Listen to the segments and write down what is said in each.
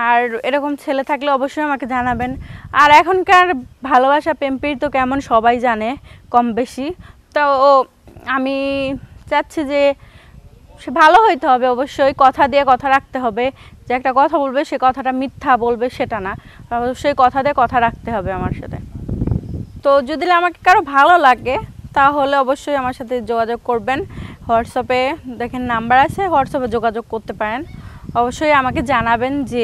আর এরকম ছেলে থাকলে অবশ্যই আমাকে জানাবেন। আর এখনকার ভালোবাসা প্রেম তো কেমন সবাই জানে কম বেশি। তো আমি চাচ্ছি যে সে ভালো হইতে হবে, অবশ্যই কথা দিয়ে কথা রাখতে হবে। যে একটা কথা বলবে সে কথাটা মিথ্যা বলবে সেটা না, অবশ্যই কথা দিয়ে কথা রাখতে হবে আমার সাথে। তো যদি আমাকে কারো ভালো লাগে তাহলে অবশ্যই আমার সাথে যোগাযোগ করবেন। হোয়াটসঅ্যাপে দেখেন নাম্বার আছে, হোয়াটসঅ্যাপে যোগাযোগ করতে পারেন। অবশ্যই আমাকে জানাবেন যে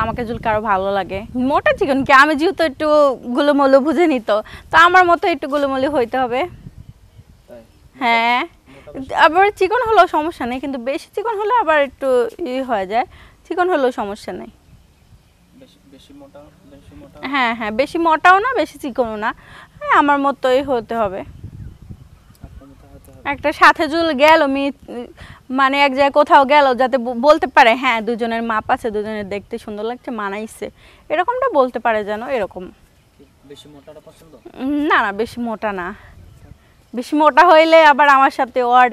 আমাকে যদি কারো ভালো লাগে। মোটা চিকন কি, আমি যেহেতু একটু গুলোমুলো বুঝে নিত, তো আমার মতো একটু গুলোমুলি হইতে হবে। হ্যাঁ, আবার চিকন হলেও সমস্যা নেই, কিন্তু বেশি চিকন হলে আবার একটু হয়ে যায়। চিকন হলেও সমস্যা নেই। হ্যাঁ হ্যাঁ, বেশি মোটাও না বেশি চিকনও না, হ্যাঁ আমার মতোই হতে হবে। একটা সাথে ঝুল গেল মানে এক জায়গায় কোথাও গেল যাতে বলতে পারে হ্যাঁ দুজনের মাপ আছে, দুজনের দেখতে সুন্দর লাগছে, মানাইছে, এরকমটা বলতে পারে যেন এরকম। না না, বেশি মোটা না। বেশি মোটা হইলে আবার আমার সাথে ওর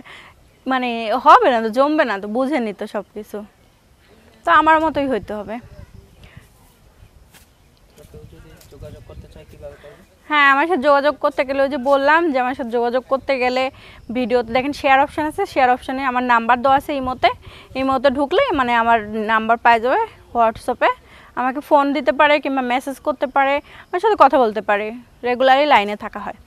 মানে হবে না তো, জমবে না তো, বুঝেনি তো সব কিছু। তো আমার মতোই হইতে হবে। হ্যাঁ, আমার সাথে যোগাযোগ করতে গেলে ওই যে বললাম যে আমার সাথে যোগাযোগ করতে গেলে ভিডিওতে দেখেন শেয়ার অপশান আছে, শেয়ার অপশানে আমার নাম্বার দেওয়া আছে। ইমোতে ঢুকলে মানে আমার নাম্বার পাই যাবে। হোয়াটসঅ্যাপে আমাকে ফোন দিতে পারে কিংবা মেসেজ করতে পারে, আমার সাথে কথা বলতে পারে, রেগুলারই লাইনে থাকা হয়।